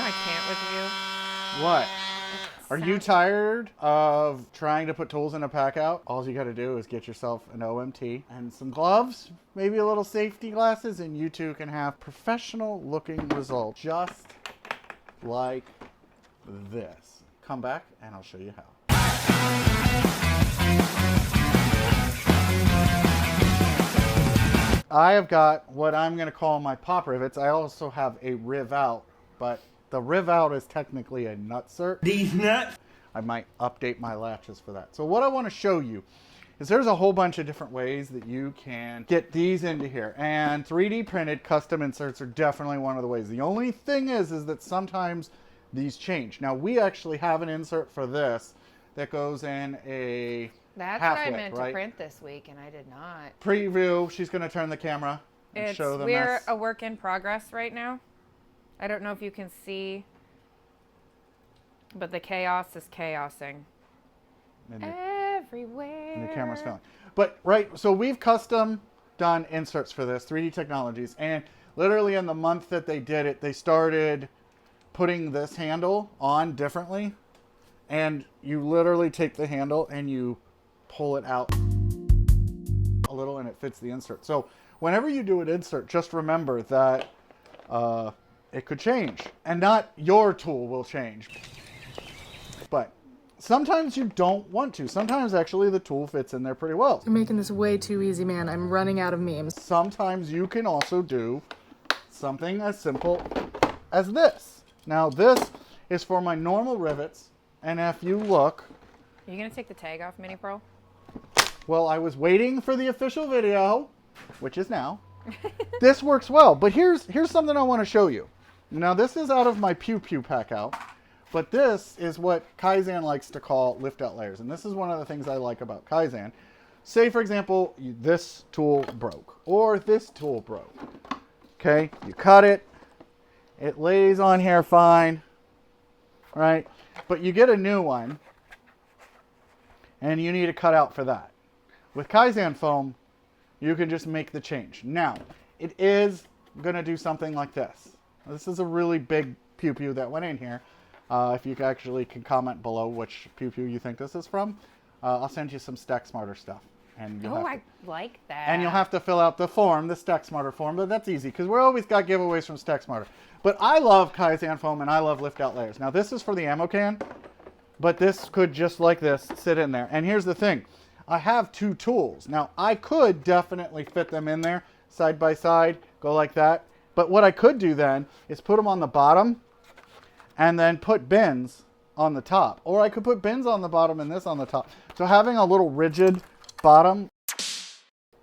I can't with you? What? Are you tired of trying to put tools in a pack out? All you got to do is get yourself an OMT and some gloves, maybe a little safety glasses, and you too can have professional looking results just like this. Come back and I'll show you how. I have got what I'm going to call my pop rivets. I also have a riv out, but the riv out is technically a nutsert. These nuts. I might update my latches for that. So what I want to show you is there's a whole bunch of different ways that you can get these into here. And 3D printed custom inserts are definitely one of the ways. The only thing is that sometimes these change. Now we actually have an insert for this that goes in a That's half what I width, meant right? to print this week, and I did not. Preview. She's going to turn the camera and show them. We're a work in progress right now. I don't know if you can see, but the chaos is chaosing everywhere. And the camera's filming. But, right, so we've custom done inserts for this, 3D Technologies, and literally in the month that they did it, they started putting this handle on differently, and you literally take the handle and you pull it out a little and it fits the insert. So whenever you do an insert, just remember that it could change, and not your tool will change. But sometimes you don't want to. Sometimes actually the tool fits in there pretty well. You're making this way too easy, man. I'm running out of memes. Sometimes you can also do something as simple as this. Now this is for my normal rivets, and if you look... Are you going to take the tag off, Mini Pro? Well, I was waiting for the official video, which is now. This works well, but here's something I want to show you. Now this is out of my Pew Pew PACKOUT, but this is what Kaizen likes to call lift out layers, and this is one of the things I like about Kaizen. Say for example, this tool broke, or this tool broke. Okay, you cut it, it lays on here fine, right? But you get a new one, and you need a cutout for that. With Kaizen foam, you can just make the change. Now, it is going to do something like this. This is a really big Pew Pew that went in here. If you actually can comment below which Pew Pew you think this is from, I'll send you some Stack Smarter stuff. And I like that. And you'll have to fill out the form, the Stack Smarter form, but that's easy because we're always got giveaways from Stack Smarter. But I love Kaizen foam and I love lift out layers. Now this is for the ammo can, but this could just like this sit in there. And here's the thing. I have two tools. Now I could definitely fit them in there side by side, go like that. But what I could do then is put them on the bottom and then put bins on the top. Or I could put bins on the bottom and this on the top. So having a little rigid bottom,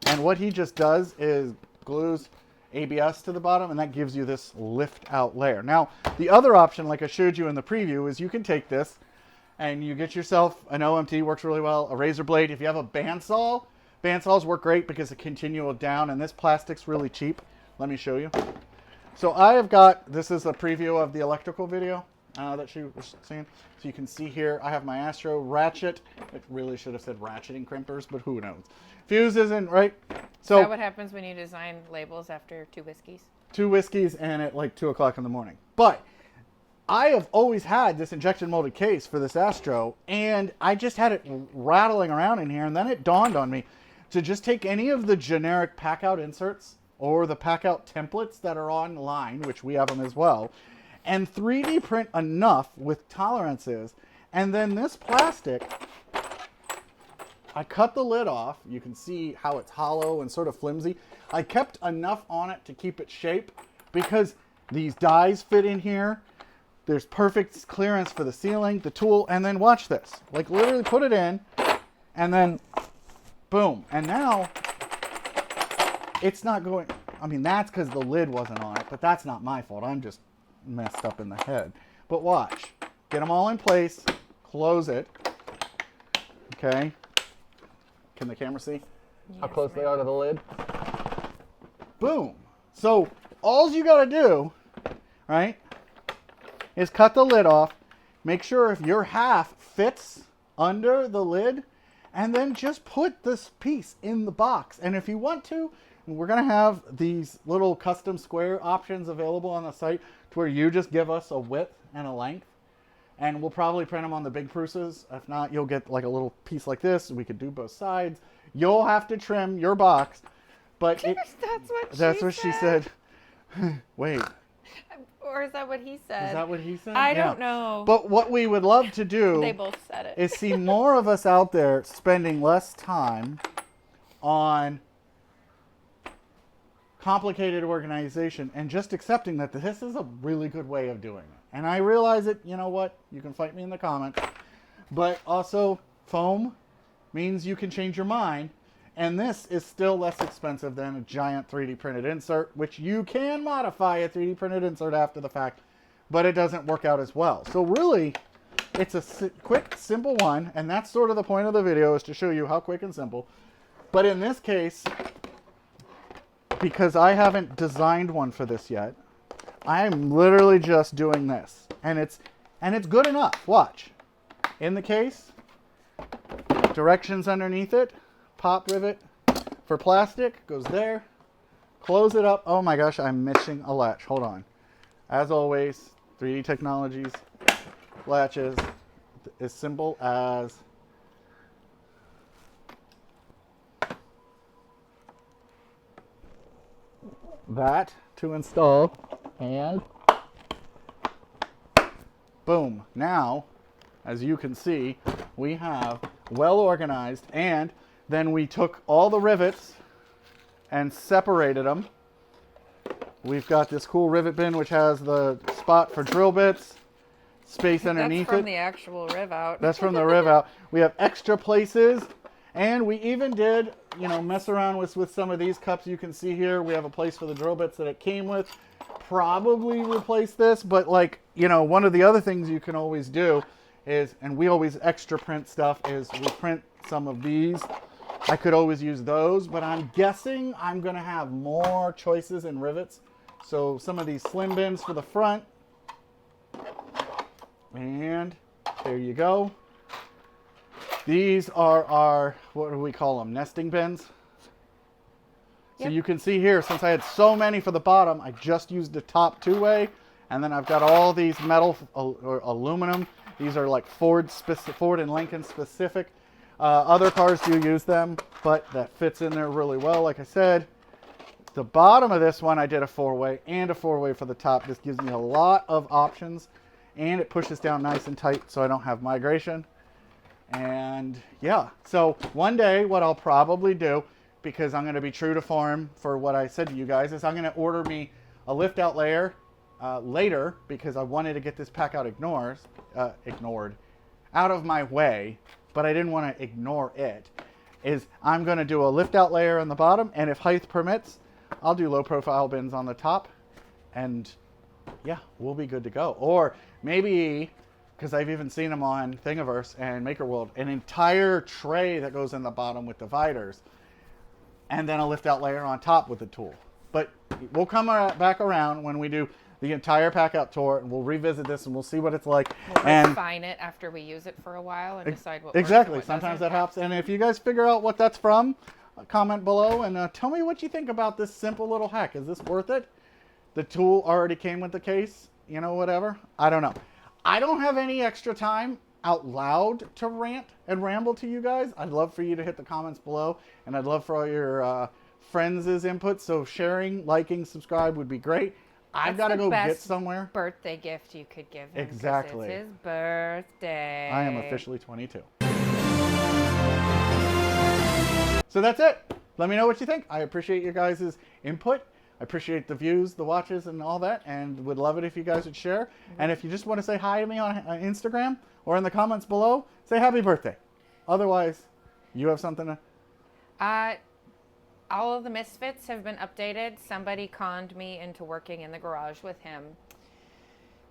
and what he just does is glues ABS to the bottom, and that gives you this lift out layer. Now, the other option, like I showed you in the preview, is you can take this and you get yourself an OMT, works really well, a razor blade. If you have a bandsaw, bandsaws work great because it continual down, and this plastic's really cheap. Let me show you. So I have got, this is a preview of the electrical video that she was seeing. So you can see here, I have my Astro ratchet. It really should have said ratcheting crimpers, but who knows. Fuse isn't, right? So is that what happens when you design labels after 2 whiskeys? 2 whiskeys and at like 2 o'clock in the morning. But I have always had this injection molded case for this Astro, and I just had it rattling around in here, and then it dawned on me to just take any of the generic PACKOUT inserts or the PACKOUT templates that are online, which we have them as well, and 3D print enough with tolerances, and then this plastic, I cut the lid off. You can see how it's hollow and sort of flimsy. I kept enough on it to keep it shape because these dies fit in here. There's perfect clearance for the ceiling, the tool, and then watch this. Like literally put it in, and then boom. And now it's not going, I mean, that's because the lid wasn't on it, but that's not my fault. I'm just messed up in the head. But watch. Get them all in place. Close it. Okay. Can the camera see how close they are to the lid? Boom. So all you got to do, right, is cut the lid off. Make sure if your half fits under the lid, and then just put this piece in the box. And if you want to, We're going to have these little custom square options available on the site to where you just give us a width and a length. And we'll probably print them on the big pruses. If not, you'll get like a little piece like this. We could do both sides. You'll have to trim your box. But That's what she said. Wait. Or is that what he said? Is that what he said? I don't know. But what we would love to do They both said it. is see more of us out there spending less time on complicated organization and just accepting that this is a really good way of doing it. And I realize it, you know what? You can fight me in the comments. But also, foam means you can change your mind. And this is still less expensive than a giant 3D printed insert, which you can modify a 3D printed insert after the fact, but it doesn't work out as well. So really, it's a quick, simple one, and that's sort of the point of the video, is to show you how quick and simple. But in this case, because I haven't designed one for this yet, I'm literally just doing this. And it's good enough. Watch. In the case, directions underneath it. Pop rivet for plastic goes there. Close it up. Oh my gosh, I'm missing a latch. Hold on. As always, 3D Technologies latches, as simple as that to install, and boom. Now, as you can see, we have well organized, and then we took all the rivets and separated them. We've got this cool rivet bin which has the spot for drill bits, space underneath it. That's from the actual riv out. That's from the riv out. We have extra places, and we even did, you know, mess around with some of these cups. You can see here we have a place for the drill bits that it came with. Probably replace this, but like, you know, one of the other things you can always do is, and we always extra print stuff, is we print some of these. I could always use those, but I'm guessing I'm going to have more choices in rivets. So some of these slim bins for the front. And there you go. These are our, what do we call them, nesting bins. So you can see here, since I had so many for the bottom, I just used the top two-way. And then I've got all these metal or aluminum. These are like Ford and Lincoln specific. Other cars do use them, but that fits in there really well, like I said. The bottom of this one, I did a four-way and a four-way for the top. This gives me a lot of options, and it pushes down nice and tight so I don't have migration. And yeah, so one day what I'll probably do, because I'm going to be true to form for what I said to you guys, is I'm going to order me a lift-out layer later, because I wanted to get this PACKOUT ignored out of my way. But I didn't want to ignore it, is I'm going to do a lift out layer on the bottom, and if height permits, I'll do low profile bins on the top, and yeah, we'll be good to go. Or maybe, because I've even seen them on Thingiverse and Maker World, an entire tray that goes in the bottom with dividers, and then a lift out layer on top with the tool. But we'll come back around when we do the entire PACKOUT tour, and we'll revisit this and we'll see what it's like. We'll refine it after we use it for a while and decide what exactly. works and what Sometimes doesn't. that helps. And if you guys figure out what that's from, comment below and tell me what you think about this simple little hack. Is this worth it? The tool already came with the case, you know, whatever. I don't know. I don't have any extra time out loud to rant and ramble to you guys. I'd love for you to hit the comments below, and I'd love for all your friends' input. So sharing, liking, subscribe would be great. I've got to go get somewhere. Birthday gift you could give him. Exactly. It's his birthday. I am officially 22. So that's it. Let me know what you think. I appreciate your guys' input. I appreciate the views, the watches, and all that, and would love it if you guys would share. And if you just want to say hi to me on Instagram or in the comments below, say happy birthday. Otherwise, you have something to... All of the Misfits have been updated. Somebody conned me into working in the garage with him.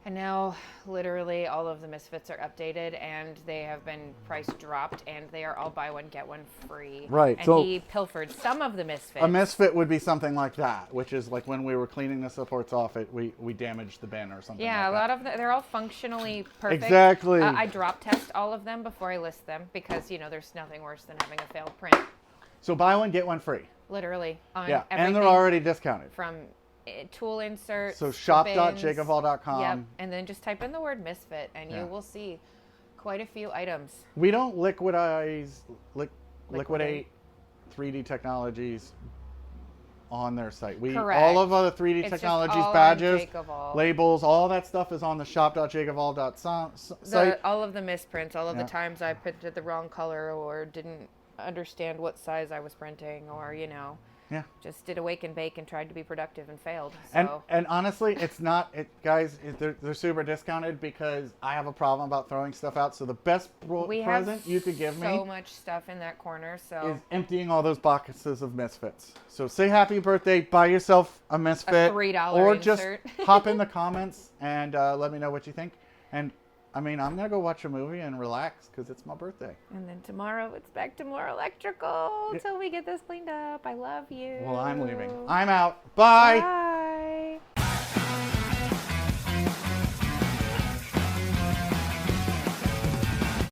And now, literally, all of the Misfits are updated, and they have been price dropped, and they are all buy one, get one free. Right. And so he pilfered some of the Misfits. A Misfit would be something like that, which is like when we were cleaning the supports off it, we damaged the bin or something Yeah, like a lot of they're all functionally perfect. Exactly. I drop test all of them before I list them, because, you know, there's nothing worse than having a failed print. So buy one, get one free. literally on Yeah, and everything they're already discounted. from tool inserts. So bins. shop.jakeofall.com. Yep, and then just type in the word Misfit, and Yeah. you will see quite a few items. We don't liquidate Liquidate. 3D technologies on their site. Correct. All of other 3D It's just technologies, all on badges, JakeOfAll. labels, all that stuff is on the shop.jakeofall.site. All of the misprints, all of Yeah. the times I printed the wrong color or didn't understand what size I was printing, or Yeah. just did a wake and bake and tried to be productive and failed. So And honestly, it's not, guys, they're super discounted because I have a problem about throwing stuff out. So the best we have present you could give so me much stuff in that corner. So is emptying all those boxes of Misfits. So say happy birthday, buy yourself a Misfit. $3 or insert. just hop in the comments and let me know what you think. And I mean, I'm going to go watch a movie and relax because it's my birthday. and then tomorrow it's back to more electrical Yeah. till we get this cleaned up. I love you. Well, I'm leaving. I'm out. Bye. Bye.